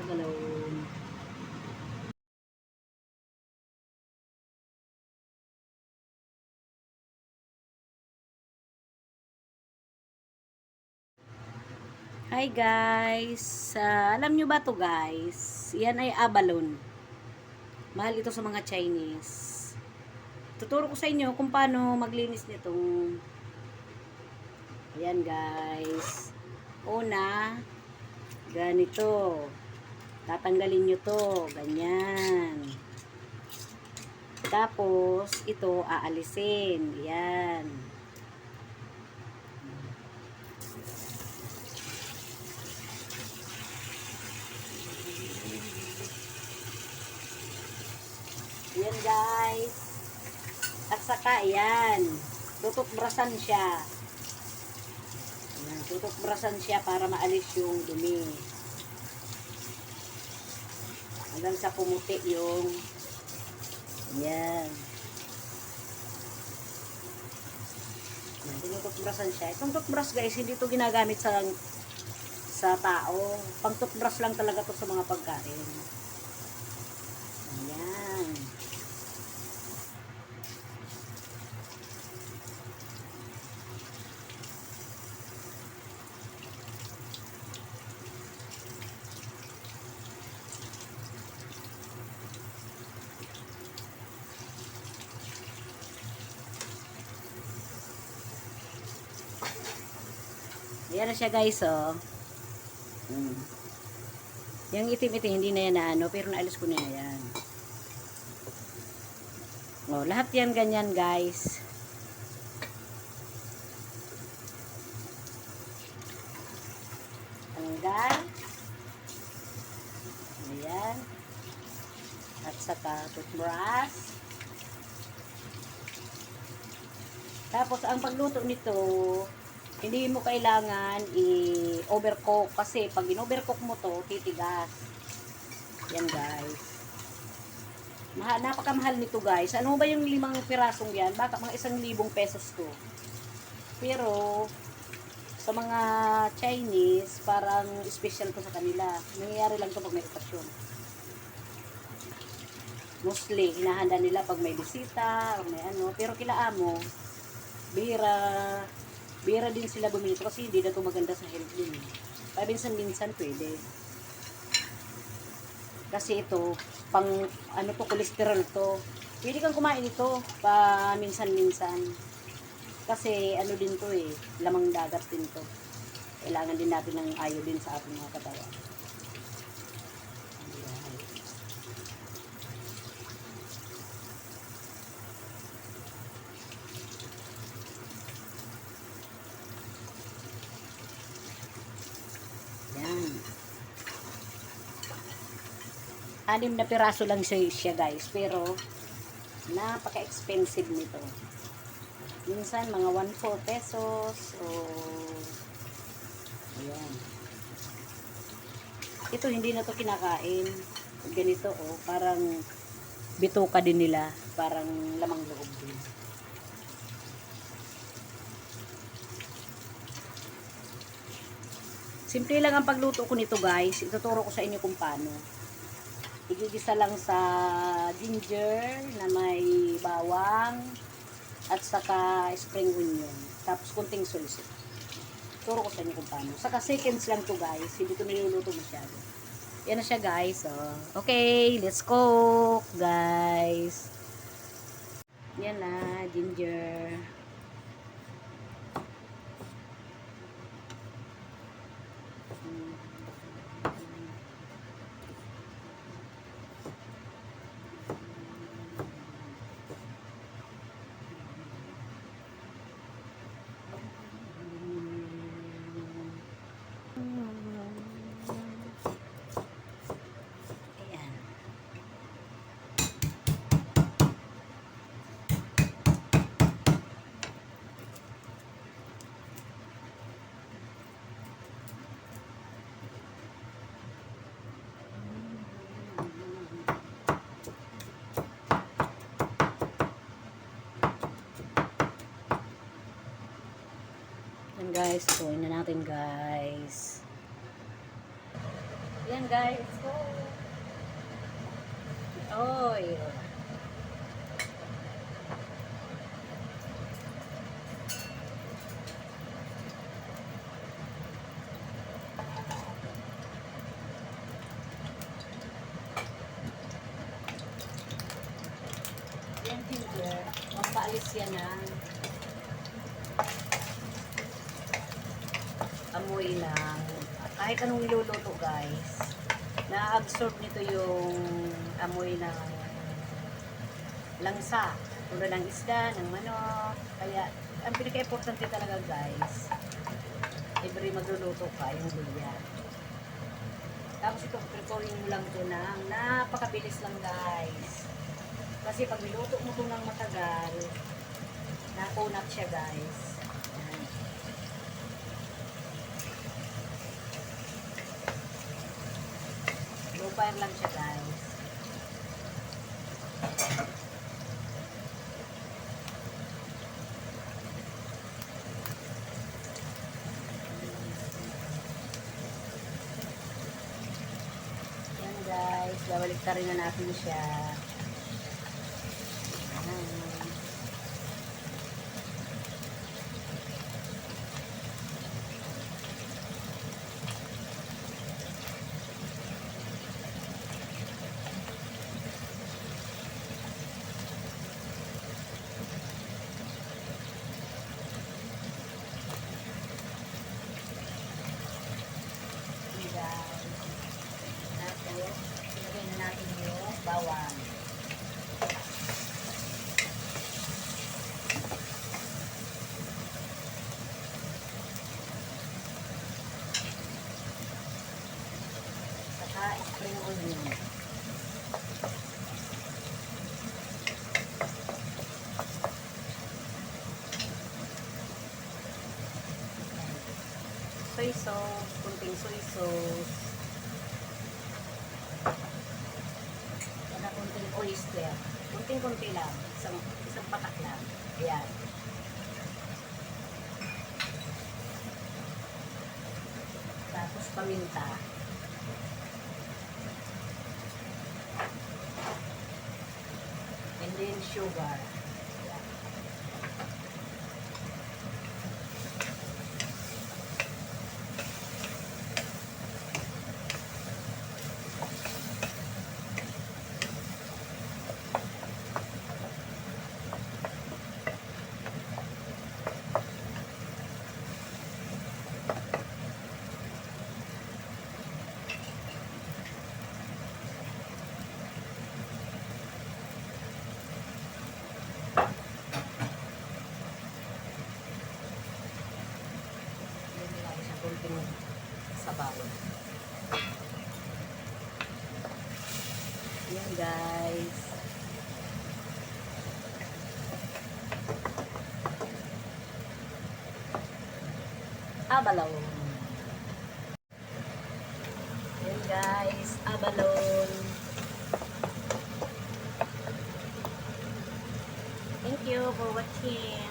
abalone. Hi guys! Alam nyo ba to guys? Yan ay abalone. Mahal ito sa mga Chinese. Tuturo ko sa inyo kung paano maglinis nitong. Ayan guys. Una, ganito. Tatanggalin nyo to. Ganyan. Tapos, ito aalisin. Ayan. Ayan guys. At saka, ayan. Tututbrasan siya. Ayan, tututbrasan siya para maalis yung dumi. Hanggang sa pumuti yung ayan. Ayan, tinututbrasan siya. Itong toothbrush guys, hindi ito ginagamit sa tao. Pang toothbrush lang talaga to sa mga pagkain. Ayan. Ayan na siya guys, oh. Yung itim-itim, hindi na yan na ano, pero naalis ko na yan. Oh, lahat yan ganyan guys. Tanggal. Ayan. At saka toothbrush. Tapos, ang pagluto nito, hindi mo kailangan i-overcook. Kasi, pag in-overcook mo to, titigas. Yan, guys. Napakamahal nito, guys. Ano ba yung 5 pirasong yan? Baka mga 1,000 pesos to. Pero, sa mga Chinese, parang special to sa kanila. Nangyayari lang to pag may okasyon. Mostly, hinahanda nila pag may bisita, o may ano. Pero kila amo, bira din sila bumili ito kasi hindi na ito maganda sa health din. Paminsan-minsan pwede. Kasi ito, pang ano to, cholesterol to. Pwede kang kumain ito pa minsan-minsan. Kasi ano din to lamang dagat din to. Kailangan din natin ng iodine sa ating mga katawan. Yan. 6 na piraso lang siya guys, pero napaka-expensive nito. Minsan mga 1-4 pesos o ayan. Ito hindi na to kinakain. Ganito parang bituka din nila, parang lamang loob din. Simple lang ang pagluto ko nito guys. Ituturo ko sa inyo kung paano. Igigisa lang sa ginger na may bawang at saka spring onion. Tapos kunting sulisip. Turo ko sa inyo kung paano. Saka seconds lang to guys. Hindi ko niluluto masyado. Yan na siya guys. Okay, let's cook guys. Yan na, ginger. Yan guys, tuloy na natin guys. Yan guys, let's go. Oy. Yan ginger, pampaalis yan ng amoy ng kahit anong niluluto guys. Na-absorb nito yung amoy ng langsa. Tulad ng isda, ng manok. Kaya, ang pinaka-importante talaga guys, every magluluto ka, yung luya. Tapos ito, preparing mo lang ito ng napakabilis lang guys. Kasi pag niluto mo ito ng matagal, nakunat siya guys. Yan. Low fire lang siya guys. Yan guys, babalik rin na natin siya. Tapos, ilagay na natin yung bawang. Saka spring onion. Soy sauce, kunting soy sauce. Saka kunting oyster. Kunting-kunti lang. Isang patak lang. Ayan. Tapos paminta. And then sugar. Ayan. Kunting sabaw. Yan guys. Abalone. Yan guys, abalone. Thank you for watching.